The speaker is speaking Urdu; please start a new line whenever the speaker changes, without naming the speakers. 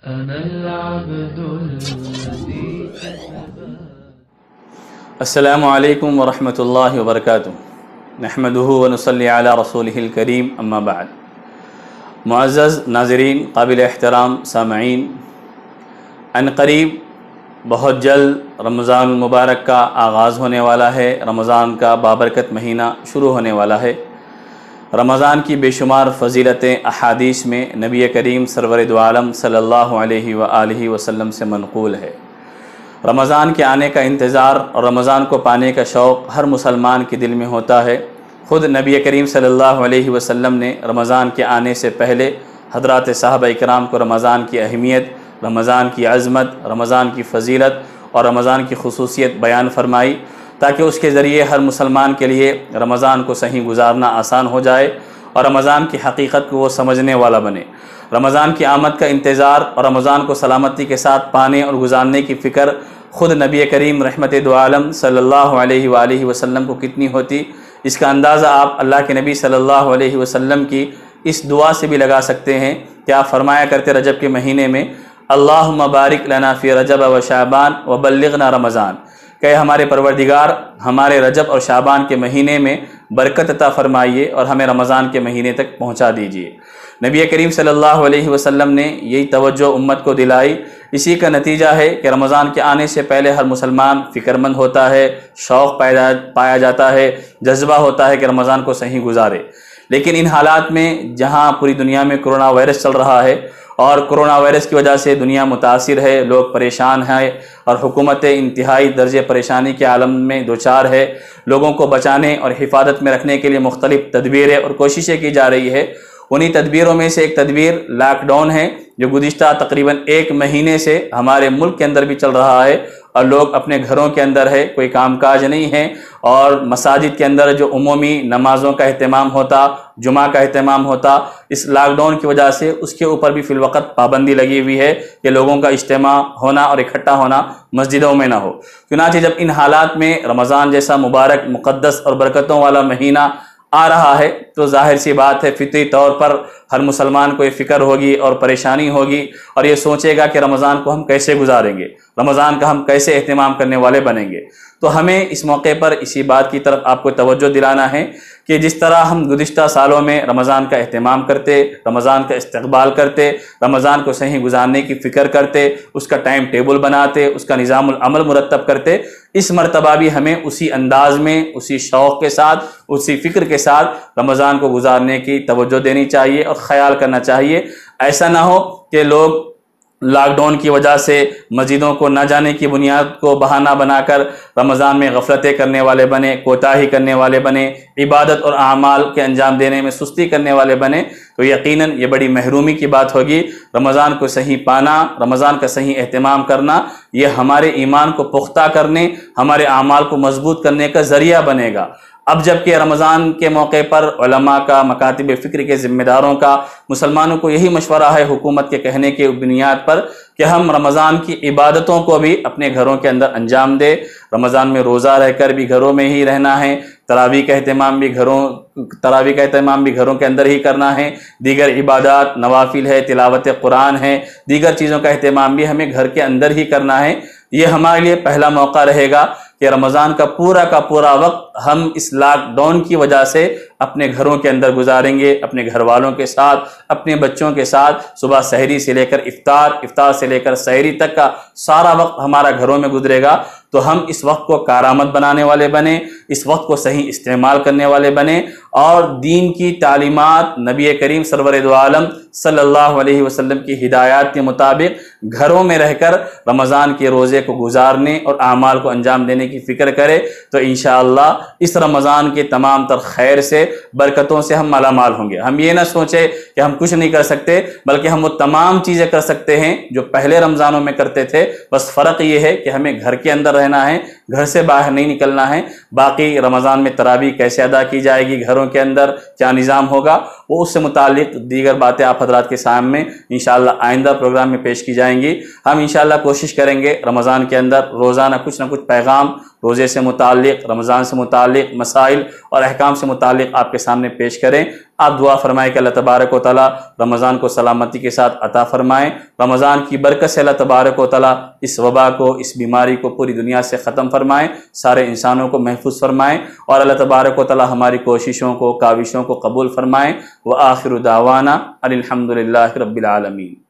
أنا العبد الذي كتب.
السلام علیکم ورحمۃ اللہ وبرکاتہ نحمدہ ونصلی علی رسولہ الکریم اما بعد. معزز ناظرین، قابل احترام سامعین، ان قریب بہت جلد رمضان المبارک کا آغاز ہونے والا ہے. رمضان کا بابرکت مہینہ شروع ہونے والا ہے. رمضان کی بے شمار فضیلتیں احادیث میں نبی کریم سرور دو عالم صلی اللہ علیہ وآلہ وسلم سے منقول ہے. رمضان کے آنے کا انتظار اور رمضان کو پانے کا شوق ہر مسلمان کے دل میں ہوتا ہے. خود نبی کریم صلی اللہ علیہ وسلم نے رمضان کے آنے سے پہلے حضرات صحابہ اکرام کو رمضان کی اہمیت، رمضان کی عظمت، رمضان کی فضیلت اور رمضان کی خصوصیت بیان فرمائی، تاکہ اس کے ذریعے ہر مسلمان کے لیے رمضان کو صحیح گزارنا آسان ہو جائے اور رمضان کی حقیقت کو وہ سمجھنے والا بنے. رمضان کی آمد کا انتظار اور رمضان کو سلامتی کے ساتھ پانے اور گزارنے کی فکر خود نبی کریم رحمت دو عالم صلی اللہ علیہ وآلہ وسلم کو کتنی ہوتی، اس کا اندازہ آپ اللہ کے نبی صلی اللہ علیہ وسلم کی اس دعا سے بھی لگا سکتے ہیں کہ آپ فرمایا کرتے رجب کے مہینے میں اللہم بارک لنا فی رجب و شعبان وبلغنا رمضان، کہ ہمارے پروردگار ہمارے رجب اور شعبان کے مہینے میں برکت عطا فرمائیے اور ہمیں رمضان کے مہینے تک پہنچا دیجیے. نبی کریم صلی اللہ علیہ وسلم نے یہی توجہ امت کو دلائی. اسی کا نتیجہ ہے کہ رمضان کے آنے سے پہلے ہر مسلمان فکر مند ہوتا ہے، شوق پایا جاتا ہے، جذبہ ہوتا ہے کہ رمضان کو صحیح گزارے. لیکن ان حالات میں جہاں پوری دنیا میں کرونا وائرس چل رہا ہے اور کرونا وائرس کی وجہ سے دنیا متاثر ہے، لوگ پریشان ہیں اور حکومت انتہائی درجے پریشانی کے عالم میں دوچار ہے، لوگوں کو بچانے اور حفاظت میں رکھنے کے لیے مختلف تدبیریں اور کوششیں کی جا رہی ہے. انہی تدبیروں میں سے ایک تدبیر لاک ڈاؤن ہے، جو گزشتہ تقریباً 1 مہینے سے ہمارے ملک کے اندر بھی چل رہا ہے اور لوگ اپنے گھروں کے اندر ہے، کوئی کام کاج نہیں ہے اور مساجد کے اندر جو عمومی نمازوں کا اہتمام ہوتا، جمعہ کا اہتمام ہوتا، اس لاک ڈاؤن کی وجہ سے اس کے اوپر بھی فی الوقت پابندی لگی ہوئی ہے کہ لوگوں کا اجتماع ہونا اور اکٹھا ہونا مسجدوں میں نہ ہو. چنانچہ جب ان حالات میں رمضان جیسا مبارک، مقدس اور برکتوں والا مہینہ آ رہا ہے تو ظاہر سی بات ہے فطری طور پر ہر مسلمان کو یہ فکر ہوگی اور پریشانی ہوگی اور یہ سوچے گا کہ رمضان کو ہم کیسے گزاریں گے، رمضان کا ہم کیسے اہتمام کرنے والے بنیں گے. تو ہمیں اس موقع پر اسی بات کی طرف آپ کو توجہ دلانا ہے کہ جس طرح ہم گزشتہ سالوں میں رمضان کا اہتمام کرتے، رمضان کا استقبال کرتے، رمضان کو صحیح گزارنے کی فکر کرتے، اس کا ٹائم ٹیبل بناتے، اس کا نظام العمل مرتب کرتے، اس مرتبہ بھی ہمیں اسی انداز میں، اسی شوق کے ساتھ، اسی فکر کے ساتھ رمضان کو گزارنے کی توجہ دینی چاہیے اور خیال کرنا چاہیے. ایسا نہ ہو کہ لوگ لاک ڈاؤن کی وجہ سے مسجدوں کو نہ جانے کی بنیاد کو بہانہ بنا کر رمضان میں غفلتیں کرنے والے بنے، کوتاہی کرنے والے بنے، عبادت اور اعمال کے انجام دینے میں سستی کرنے والے بنے، تو یقیناً یہ بڑی محرومی کی بات ہوگی. رمضان کو صحیح پانا، رمضان کا صحیح اہتمام کرنا، یہ ہمارے ایمان کو پختہ کرنے، ہمارے اعمال کو مضبوط کرنے کا ذریعہ بنے گا. اب جبکہ رمضان کے موقع پر علماء کا، مکاتب فکر کے ذمہ داروں کا، مسلمانوں کو یہی مشورہ ہے حکومت کے کہنے کے بنیاد پر کہ ہم رمضان کی عبادتوں کو بھی اپنے گھروں کے اندر انجام دیں. رمضان میں روزہ رہ کر بھی گھروں میں ہی رہنا ہے، تراویح کا اہتمام بھی گھروں کے اندر ہی کرنا ہے، دیگر عبادات، نوافل ہے، تلاوت قرآن ہے، دیگر چیزوں کا اہتمام بھی ہمیں گھر کے اندر ہی کرنا ہے. یہ ہمارے لیے پہلا موقع رہے گا کہ رمضان کا پورا وقت ہم اس لاک ڈاؤن کی وجہ سے اپنے گھروں کے اندر گزاریں گے، اپنے گھر والوں کے ساتھ، اپنے بچوں کے ساتھ. صبح سحری سے لے کر افطار سے لے کر سحری تک کا سارا وقت ہمارا گھروں میں گزرے گا. تو ہم اس وقت کو کارآمد بنانے والے بنیں، اس وقت کو صحیح استعمال کرنے والے بنیں اور دین کی تعلیمات، نبی کریم سرور دو عالم صلی اللہ علیہ وسلم کی ہدایات کے مطابق گھروں میں رہ کر رمضان کے روزے کو گزارنے اور اعمال کو انجام دینے کی فکر کرے. تو انشاءاللہ اس رمضان کے تمام تر خیر سے، برکتوں سے ہم مالا مال ہوں گے. ہم یہ نہ سوچے کہ ہم کچھ نہیں کر سکتے، بلکہ ہم وہ تمام چیزیں کر سکتے ہیں جو پہلے رمضانوں میں کرتے تھے. بس فرق یہ ہے کہ ہمیں گھر کے اندر رہنا ہے، گھر سے باہر نہیں نکلنا ہے۔ باقی رمضان میں تراویح کیسے ادا کی جائے گی، گھروں کے اندر کیا نظام ہوگا، وہ اس سے متعلق دیگر باتیں آپ حضرات کے سامنے انشاءاللہ آئندہ پروگرام میں پیش کی جائیں گی۔ ہم انشاءاللہ کوشش کریں گے رمضان کے اندر روزانہ کچھ نہ کچھ پیغام روزے سے متعلق، رمضان سے متعلق مسائل اور احکام سے متعلق آپ کے سامنے پیش کریں۔ آپ دعا فرمائیں کہ اللہ تبارک و تعالیٰ رمضان کو سلامتی کے ساتھ عطا فرمائیں، رمضان کی برکت سے اللہ تبارک و تعالیٰ اس وبا کو، اس بیماری کو پوری دنیا سے ختم فرمائیں، سارے انسانوں کو محفوظ فرمائیں، اور اللہ تبارک و تعالیٰ ہماری کوششوں کو، کاوشوں کو قبول فرمائیں۔ وآخر دعوانا ان الحمد للہ رب العالمین۔